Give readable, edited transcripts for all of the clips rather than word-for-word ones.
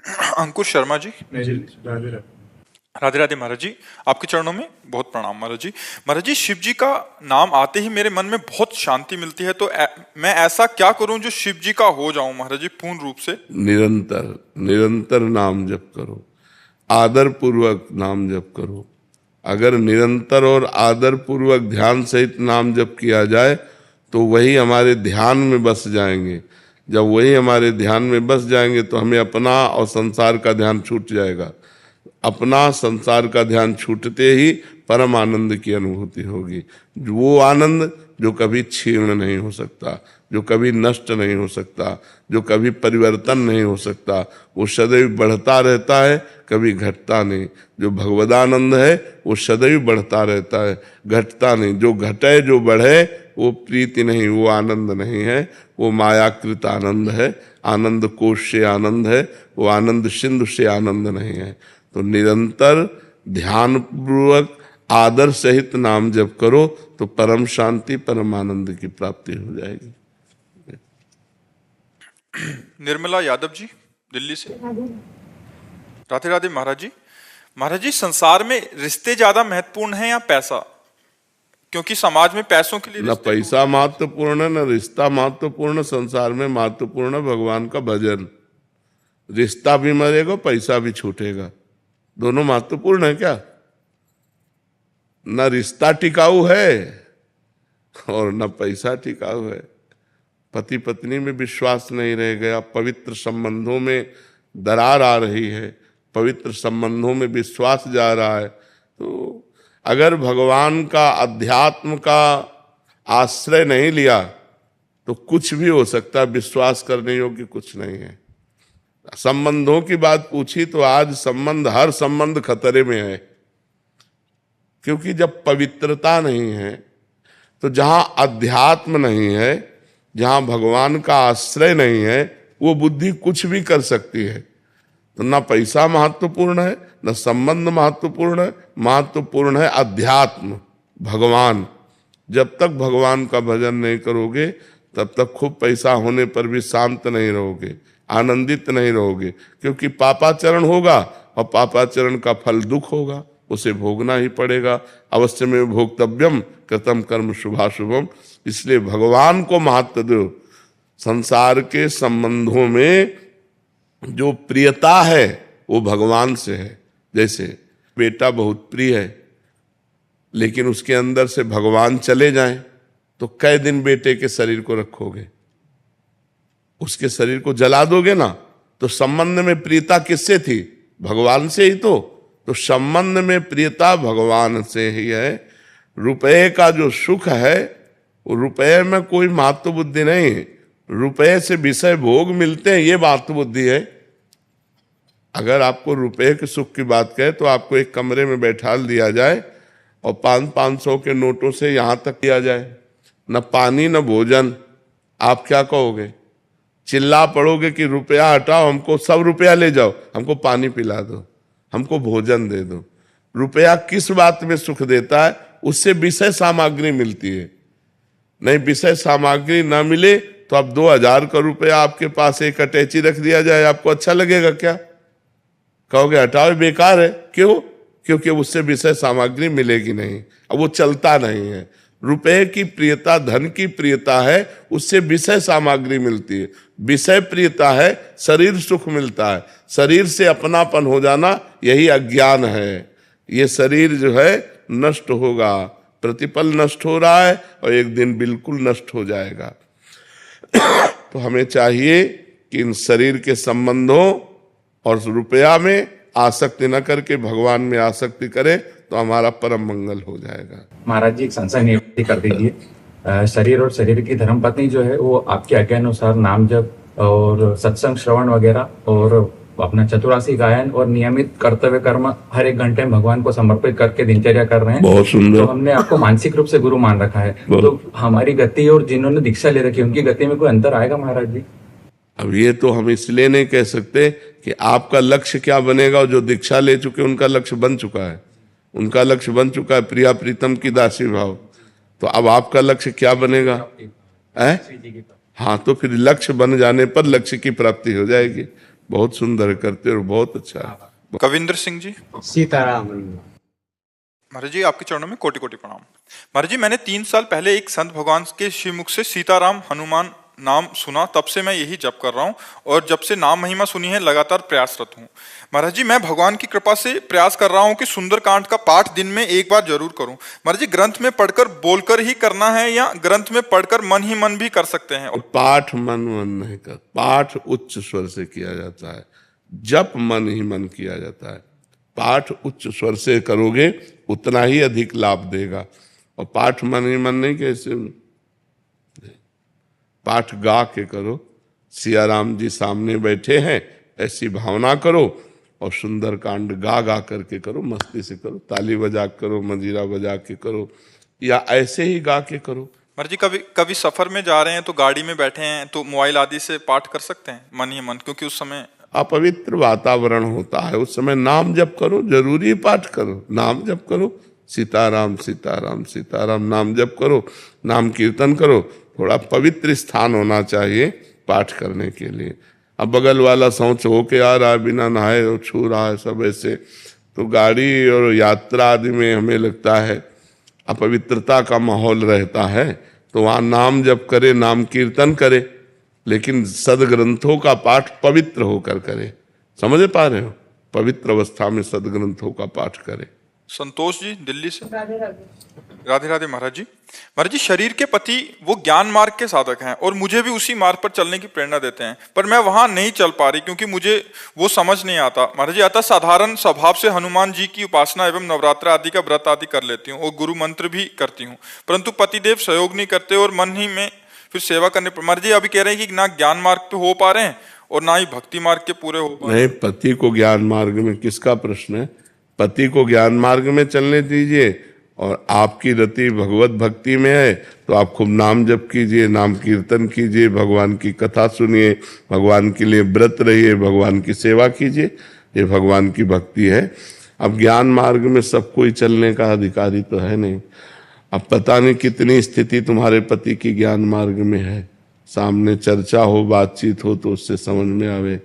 अंकुर शर्मा जी। राधे राधे। राधे राधे महाराज जी, आपके चरणों में बहुत प्रणाम महाराज जी। महाराज जी, शिव जी का नाम आते ही मेरे मन में बहुत शांति मिलती है, तो मैं ऐसा क्या करूं जो शिव जी का हो जाऊं महाराज जी पूर्ण रूप से? निरंतर निरंतर नाम जप करो, आदर पूर्वक नाम जप करो। अगर निरंतर और आदर पूर्वक ध्यान सहित नाम जप किया जाए तो वही हमारे ध्यान में बस जाएंगे। जब वही हमारे ध्यान में बस जाएंगे तो हमें अपना और संसार का ध्यान छूट जाएगा। अपना संसार का ध्यान छूटते ही परम आनंद की अनुभूति होगी। वो आनंद जो कभी क्षीण नहीं हो सकता, जो कभी नष्ट नहीं हो सकता, जो कभी परिवर्तन नहीं हो सकता, वो सदैव बढ़ता रहता है, कभी घटता नहीं। जो भगवदानंद है वो सदैव बढ़ता रहता है, घटता नहीं। जो घटे जो बढ़े वो प्रीति नहीं, वो आनंद नहीं है, वो मायाकृत आनंद है। आनंद कोश से आनंद है, वो आनंद सिंधु से आनंद नहीं है। तो निरंतर ध्यान पूर्वक आदर सहित नाम जप करो तो परम शांति परम आनंद की प्राप्ति हो जाएगी। निर्मला यादव जी, दिल्ली से। राधे राधे महाराज जी। महाराज जी, संसार में रिश्ते ज्यादा महत्वपूर्ण हैं या पैसा? क्योंकि समाज में पैसों के लिए न पैसा महत्वपूर्ण न रिश्ता महत्वपूर्ण। संसार में महत्वपूर्ण भगवान का भजन। रिश्ता भी मरेगा, पैसा भी छूटेगा, दोनों महत्वपूर्ण है क्या? न रिश्ता टिकाऊ है और न पैसा टिकाऊ है। पति पत्नी में विश्वास नहीं रह गया, पवित्र संबंधों में दरार आ रही है, पवित्र संबंधों में विश्वास जा रहा है। तो अगर भगवान का अध्यात्म का आश्रय नहीं लिया तो कुछ भी हो सकता है, विश्वास करने योग्य कुछ नहीं है। संबंधों की बात पूछी तो आज संबंध, हर संबंध खतरे में है। क्योंकि जब पवित्रता नहीं है तो जहां अध्यात्म नहीं है, जहां भगवान का आश्रय नहीं है, वो बुद्धि कुछ भी कर सकती है। तो ना पैसा महत्वपूर्ण है, न संबंध महत्वपूर्ण है, महत्वपूर्ण है अध्यात्म, भगवान। जब तक भगवान का भजन नहीं करोगे तब तक खूब पैसा होने पर भी शांत नहीं रहोगे, आनंदित नहीं रहोगे। क्योंकि पापाचरण होगा और पापाचरण का फल दुख होगा, उसे भोगना ही पड़ेगा। अवश्य में भोक्तव्यम कृतम कर्म शुभाशुभम। इसलिए भगवान को महत्व दो। संसार के संबंधों में जो प्रियता है वो भगवान से है। जैसे बेटा बहुत प्रिय है, लेकिन उसके अंदर से भगवान चले जाएं तो कै दिन बेटे के शरीर को रखोगे? उसके शरीर को जला दोगे ना। तो संबंध में प्रियता किससे थी? भगवान से ही। तो संबंध में प्रियता भगवान से ही है। रुपए का जो सुख है वो रुपए में कोई महत्व बुद्धि नहीं। रुपए से विषय भोग मिलते हैं, ये महत्व बुद्धि है। अगर आपको रुपए के सुख की बात कहे तो आपको एक कमरे में बैठा दिया जाए और 500 के नोटों से यहां तक किया जाए, न पानी न भोजन, आप क्या कहोगे? चिल्ला पड़ोगे कि रुपया हटाओ, हमको सब रुपया ले जाओ, हमको पानी पिला दो, हमको भोजन दे दो। रुपया किस बात में सुख देता है? उससे विषय सामग्री मिलती है। नहीं, विषय सामग्री ना मिले तो अब 2000 का रुपया आपके पास एक अटैची रख दिया जाए, आपको अच्छा लगेगा क्या? कहोगे हटाओ, बेकार है। क्यों? क्योंकि उससे विषय सामग्री मिलेगी नहीं, अब वो चलता नहीं है। रुपए की प्रियता धन की प्रियता है, उससे विषय सामग्री मिलती है। विषय प्रियता है, शरीर सुख मिलता है। शरीर से अपनापन हो जाना यही अज्ञान है। ये शरीर जो है नष्ट होगा, प्रतिपल नष्ट हो रहा है और एक दिन बिल्कुल नष्ट हो जाएगा। तो हमें चाहिए कि इन शरीर के संबंधों और रुपया में आसक्ति न करके भगवान में आसक्ति करें तो हमारा परम मंगल हो जाएगा। महाराज जी, एक संशय निवृत्ति कर दीजिए। शरीर और शरीर की धर्मपत्नी जो है वो आपके आज्ञा अनुसार नाम जप और सत्संग श्रवण वगैरह और अपना चतुरासी गायन और नियमित कर्तव्य कर्म हर एक घंटे में भगवान को समर्पित करके दिनचर्या कर रहे हैं। बहुत सुंदर। तो हमने आपको मानसिक रूप से गुरु मान रखा है। तो हमारी गति और जिन्होंने दीक्षा ले रखी है उनकी गति में कोई अंतर आएगा महाराज जी? अब ये तो हम इसलिए नहीं कह सकते कि आपका लक्ष्य क्या बनेगा। और जो दीक्षा ले चुके उनका लक्ष्य बन चुका है, उनका लक्ष्य बन चुका है प्रिया प्रीतम की दासी भाव। तो अब आपका लक्ष्य क्या बनेगा? हाँ, तो फिर लक्ष्य बन जाने पर लक्ष्य की प्राप्ति हो जाएगी। बहुत सुंदर करते और बहुत अच्छा है। कविंद्र सिंह जी। सीताराम। महाराज जी आपके चरणों में कोटि कोटि प्रणाम। महाराज जी मैंने 3 साल पहले एक संत भगवान के श्रीमुख से सीताराम हनुमान नाम सुना, तब से मैं यही जप कर रहा हूँ और जब से नाम महिमा सुनी है लगातार प्रयासरत हूँ। महाराज जी मैं भगवान की कृपा से प्रयास कर रहा हूँ कि सुंदरकांड का पाठ दिन में एक बार जरूर करूँ। महाराज जी ग्रंथ में पढ़कर बोलकर ही करना है या ग्रंथ में पढ़कर मन ही मन भी कर सकते हैं? पाठ मन नहीं कर, पाठ उच्च स्वर से किया जाता है, जप मन ही मन किया जाता है। पाठ उच्च स्वर से करोगे उतना ही अधिक लाभ देगा, और पाठ मन ही मन नहीं, कैसे पाठ गा के करो। सिया राम जी सामने बैठे हैं ऐसी भावना करो और सुंदरकांड गा गा करके करो, मस्ती से करो, ताली बजा करो, मंजीरा बजा के करो, या ऐसे ही गा के करो। महाराज जी कभी सफर में जा रहे हैं तो गाड़ी में बैठे हैं तो मोबाइल आदि से पाठ कर सकते हैं मन ही मन, क्योंकि उस समय अपवित्र वातावरण होता है, उस समय नाम जप करो, जरूरी पाठ करो, नाम जप करो, सीताराम सीताराम सीताराम नाम जप करो, नाम कीर्तन करो। थोड़ा पवित्र स्थान होना चाहिए पाठ करने के लिए। अब बगल वाला शौच होके आ रहा है, बिना नहाए और छू रहा है सब ऐसे, तो गाड़ी और यात्रा आदि में हमें लगता है अपवित्रता का माहौल रहता है, तो वहाँ नाम जप करे, नाम कीर्तन करे, लेकिन सदग्रंथों का पाठ पवित्र होकर करे। समझ पा रहे हो? पवित्र अवस्था में सदग्रंथों का पाठ करे। संतोष जी दिल्ली से। राधे राधे महाराज जी। महाराज जी शरीर के पति वो ज्ञान मार्ग के साधक हैं और मुझे भी उसी मार्ग पर चलने की प्रेरणा देते हैं, पर मैं वहां नहीं चल पा रही क्योंकि मुझे वो समझ नहीं आता। महाराज जी अतः साधारण स्वभाव से हनुमान जी की उपासना एवं नवरात्र आदि का व्रत आदि कर लेती हूँ और गुरु मंत्र भी करती हूँ, परंतु पतिदेव सहयोग नहीं करते और मन ही में फिर सेवा करने पर। महाराज जी अभी कह रहे हैं कि ना ज्ञान मार्ग पे हो पा रहे हैं और ना ही भक्ति मार्ग के पूरे हो पा रहे हैं। नहीं, पति को ज्ञान मार्ग में किसका प्रश्न है? पति को ज्ञान मार्ग में चलने दीजिए, और आपकी रति भगवत भक्ति में है तो आप खूब नाम जप कीजिए, नाम कीर्तन कीजिए, भगवान की कथा सुनिए, भगवान के लिए व्रत रहिए, भगवान की सेवा कीजिए, ये भगवान की भक्ति है। अब ज्ञान मार्ग में सब कोई चलने का अधिकारी तो है नहीं। अब पता नहीं कितनी स्थिति तुम्हारे पति की ज्ञान मार्ग में है, सामने चर्चा हो, बातचीत हो तो उससे समझ में आवे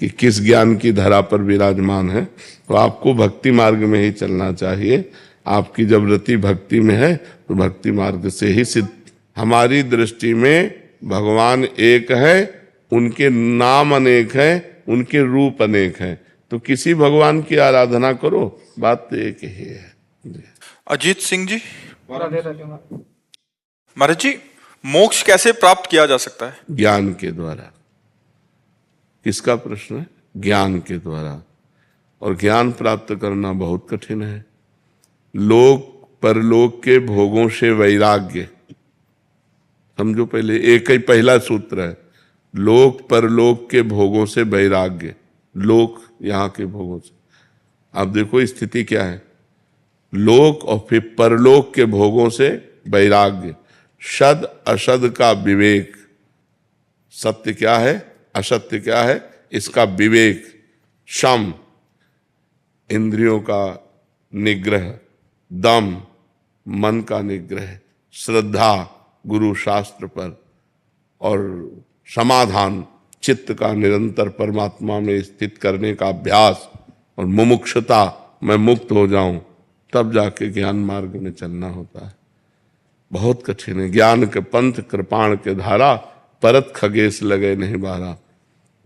कि किस ज्ञान की धरा पर विराजमान है। तो आपको भक्ति मार्ग में ही चलना चाहिए। आपकी जब रति भक्ति में है तो भक्ति मार्ग से ही सिद्ध। हमारी दृष्टि में भगवान एक है, उनके नाम अनेक हैं, उनके रूप अनेक हैं, तो किसी भगवान की आराधना करो, बात तो एक ही है। अजीत सिंह जी। महाराज जी मोक्ष कैसे प्राप्त किया जा सकता है? ज्ञान के द्वारा। किसका प्रश्न है? ज्ञान के द्वारा। और ज्ञान प्राप्त करना बहुत कठिन है। लोक परलोक के भोगों से वैराग्य, समझो पहले एक ही पहला सूत्र है, लोक परलोक के भोगों से वैराग्य। लोक यहाँ के भोगों से, आप देखो स्थिति क्या है, लोक और फिर परलोक के भोगों से वैराग्य। सद असद का विवेक, सत्य क्या है असत्य क्या है इसका विवेक, शम इंद्रियों का निग्रह, दम मन का निग्रह, श्रद्धा गुरु शास्त्र पर, और समाधान चित्त का निरंतर परमात्मा में स्थित करने का अभ्यास, और मुमुक्षुता मैं मुक्त हो जाऊं, तब जाके ज्ञान मार्ग में चलना होता है। बहुत कठिन है। ज्ञान के पंथ कृपाण के धारा, परत खगेश लगे नहीं बारा।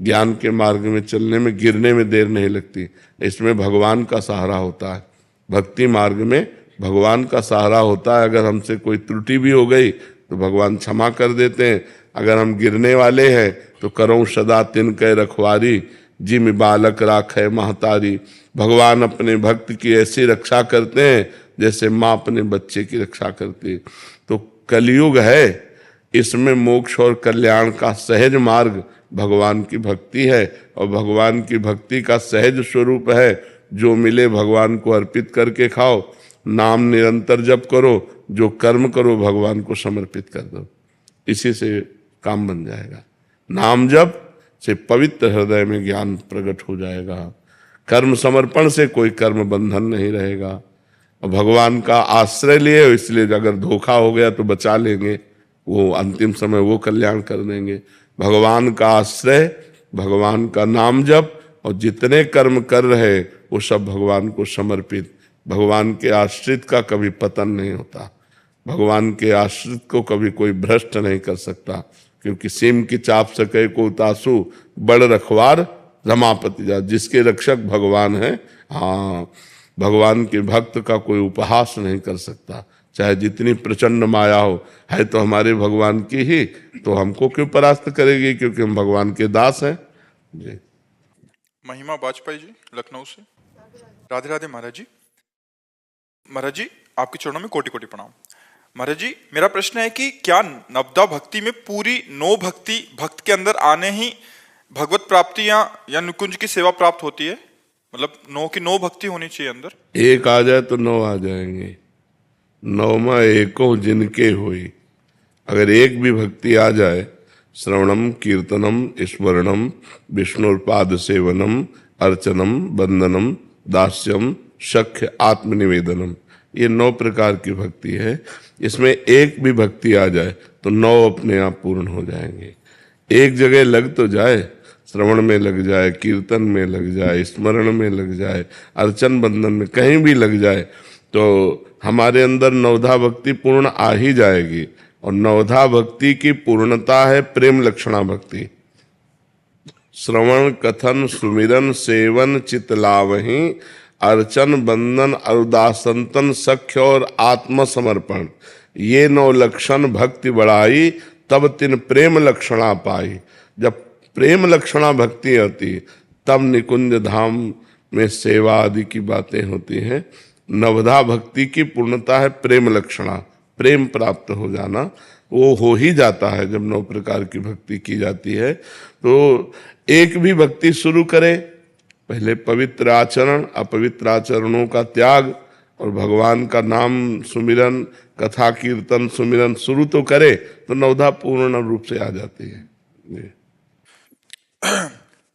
ज्ञान के मार्ग में चलने में गिरने में देर नहीं लगती, इसमें भगवान का सहारा होता है। भक्ति मार्ग में भगवान का सहारा होता है। अगर हमसे कोई त्रुटि भी हो गई तो भगवान क्षमा कर देते हैं। अगर हम गिरने वाले हैं तो करो सदा तिन कै रखवारी, जिम बालक राखे महतारी। भगवान अपने भक्त की ऐसी रक्षा करते हैं जैसे माँ अपने बच्चे की रक्षा करती है। तो कलयुग है, इसमें मोक्ष और कल्याण का सहज मार्ग भगवान की भक्ति है, और भगवान की भक्ति का सहज स्वरूप है जो मिले भगवान को अर्पित करके खाओ। नाम निरंतर जप करो, जो कर्म करो भगवान को समर्पित कर दो, इसी से काम बन जाएगा। नाम जप से पवित्र हृदय में ज्ञान प्रकट हो जाएगा। कर्म समर्पण से कोई कर्म बंधन नहीं रहेगा। और भगवान का आश्रय लिए, इसलिए अगर धोखा हो गया तो बचा लेंगे, वो अंतिम समय वो कल्याण कर देंगे। भगवान का आश्रय भगवान का नाम जप, और जितने कर्म कर रहे वो सब भगवान को समर्पित। भगवान के आश्रित का कभी पतन नहीं होता, भगवान के आश्रित को कभी कोई भ्रष्ट नहीं कर सकता, क्योंकि सीम की चाप सके को तासु बड़ रखवार रमापति जा। जिसके रक्षक भगवान है, हाँ, भगवान के भक्त का कोई उपहास नहीं कर सकता, चाहे जितनी प्रचंड माया हो। है तो हमारे भगवान की ही, तो हमको क्यों परास्त करेगी, क्योंकि हम भगवान के दास हैं जी। महिमा वाजपेयी जी लखनऊ से। राधे राधे महाराज जी। महाराज जी आपके चरणों में कोटि कोटि प्रणाम। महाराज जी मेरा प्रश्न है कि क्या नवदा भक्ति में पूरी 9 भक्ति भक्त के अंदर आने ही भगवत प्राप्ति या निकुंज की सेवा प्राप्त होती है? मतलब 9 की 9 भक्ति होनी चाहिए अंदर। एक आ जाए तो 9 आ जाएंगे, 9वां एको जिनके हुई। अगर एक भी भक्ति आ जाए, श्रवणम कीर्तनम स्मरणम विष्णुपाद सेवनम अर्चनम वंदनम दास्यम शक्य आत्मनिवेदनम, ये 9 प्रकार की भक्ति है। इसमें एक भी भक्ति आ जाए तो 9 अपने आप पूर्ण हो जाएंगे। एक जगह लग तो जाए, श्रवण में लग जाए, कीर्तन में लग जाए, स्मरण में लग जाए, अर्चन बंधन में कहीं भी लग जाए, तो हमारे अंदर नवधा भक्ति पूर्ण आ ही जाएगी। और नवधा भक्ति की पूर्णता है प्रेम लक्षणा भक्ति। श्रवण कथन सुमिरन सेवन चितलावही अर्चन बंदन अरुदासंतन सख्य और आत्मसमर्पण, ये 9 लक्षण भक्ति बढ़ाई तब तिन प्रेम लक्षणा पाई। जब प्रेम लक्षणा भक्ति होती तब निकुंज धाम में सेवा आदि की बातें होती हैं। नवधा भक्ति की पूर्णता है प्रेम लक्षणा, प्रेम प्राप्त हो जाना, वो हो ही जाता है जब 9 प्रकार की भक्ति की जाती है। तो एक भी भक्ति शुरू करे, पहले पवित्र आचरण अपवित्र आचरणों का त्याग और भगवान का नाम सुमिरन कथा कीर्तन सुमिरन शुरू तो करे तो नवधा पूर्ण रूप से आ जाती है जी।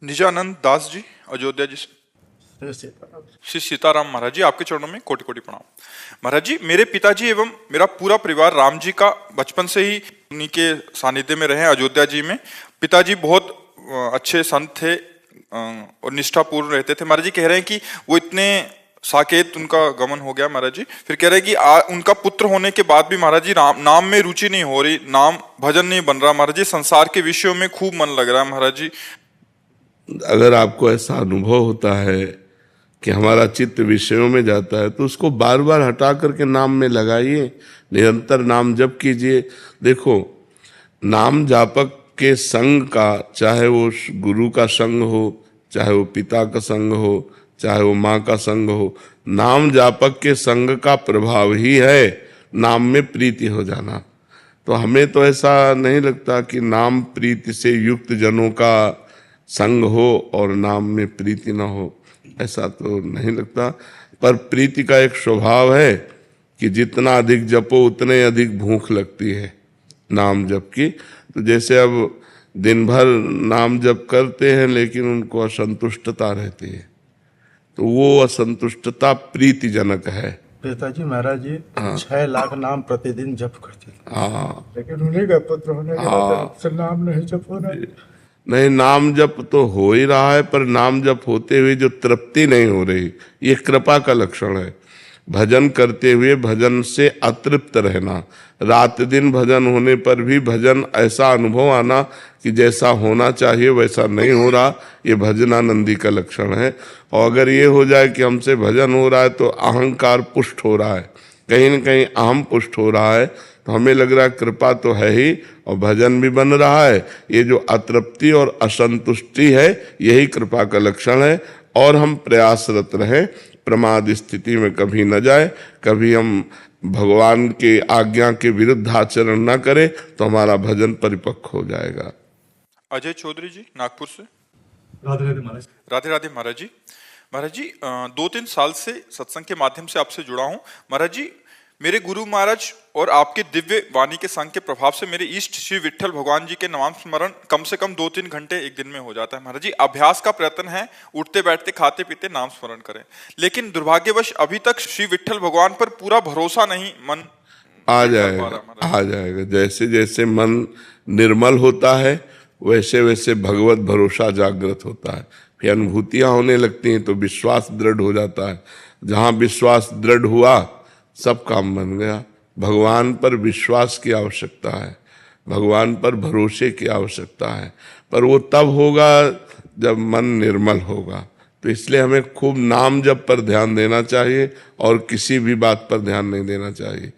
निजानंद दास जी अयोध्या जी से। श्री सीताराम महाराज जी आपके चरणों में कोटि कोटि प्रणाम। महाराज जी मेरे पिताजी एवं मेरा पूरा परिवार राम जी का बचपन से ही उन्हीं के सानिध्य में रहे अयोध्या जी में। पिताजी बहुत अच्छे संत थे और निष्ठापूर्ण रहते थे। महाराज जी कह रहे हैं कि वो इतने साकेत उनका गमन हो गया महाराज जी, फिर कह रहे हैं कि उनका पुत्र होने के बाद भी महाराज जी नाम में रुचि नहीं हो रही, नाम भजन नहीं बन रहा महाराज जी, संसार के विषयों में खूब मन लग रहा है महाराज जी। अगर आपको ऐसा अनुभव होता है कि हमारा चित्त विषयों में जाता है तो उसको बार बार हटा करके नाम में लगाइए, निरंतर नाम जप कीजिए। देखो, नाम जापक के संग का, चाहे वो गुरु का संग हो, चाहे वो पिता का संग हो, चाहे वो माँ का संग हो, नाम जापक के संग का प्रभाव ही है नाम में प्रीति हो जाना। तो हमें तो ऐसा नहीं लगता कि नाम प्रीति से युक्त जनों का संग हो और नाम में प्रीति ना हो, ऐसा तो नहीं लगता। पर प्रीति का एक स्वभाव है कि जितना अधिक जपो उतने अधिक भूख लगती है नाम जप की। तो जैसे अब दिन भर नाम जप करते हैं लेकिन उनको असंतुष्टता रहती है, तो वो असंतुष्टता प्रीतिजनक है। पिताजी महाराज जी 6 लाख नाम प्रतिदिन जप करते थे, हाँ, लेकिन उन्हीं का पुत्र होने के बाद से नाम नहीं जप हो रहा है। नहीं, नाम जप तो हो ही रहा है, पर नाम जप होते हुए जो तृप्ति नहीं हो रही, ये कृपा का लक्षण है। भजन करते हुए भजन से अतृप्त रहना, रात दिन भजन होने पर भी भजन ऐसा अनुभव आना कि जैसा होना चाहिए वैसा नहीं हो रहा, ये भजनानंदी का लक्षण है। और अगर ये हो जाए कि हमसे भजन हो रहा है तो अहंकार पुष्ट हो रहा है, कहीं न कहीं अहम पुष्ट हो रहा है, तो हमें लग रहा है कृपा तो है ही और भजन भी बन रहा है। ये जो अतृप्ति और असंतुष्टि है यही कृपा का लक्षण है। और हम प्रयासरत रहें, प्रमाद स्थिति में कभी न जाए, कभी हम भगवान के आज्ञा के विरुद्ध आचरण न करें तो हमारा भजन परिपक्व हो जाएगा। अजय चौधरी जी नागपुर से। राधे राधे महाराज। राधे राधे महाराज जी। महाराज जी 2-3 साल से सत्संग के माध्यम से आपसे जुड़ा हूँ महाराज जी। मेरे गुरु महाराज और आपके दिव्य वाणी के संग के प्रभाव से मेरे इष्ट श्री विट्ठल भगवान जी के नाम स्मरण कम से कम 2-3 घंटे एक दिन में हो जाता है महाराज जी। अभ्यास का प्रयत्न है, उठते बैठते खाते पीते नाम स्मरण करें, लेकिन दुर्भाग्यवश अभी तक श्री विट्ठल भगवान पर पूरा भरोसा नहीं, मन आ जाएगा। जैसे जैसे मन निर्मल होता है वैसे वैसे भगवत भरोसा जागृत होता है, फिर अनुभूतियां होने लगती हैं तो विश्वास दृढ़ हो जाता है। जहाँ विश्वास दृढ़ हुआ सब काम बन गया। भगवान पर विश्वास की आवश्यकता है, भगवान पर भरोसे की आवश्यकता है, पर वो तब होगा जब मन निर्मल होगा। तो इसलिए हमें खूब नाम जप पर ध्यान देना चाहिए और किसी भी बात पर ध्यान नहीं देना चाहिए।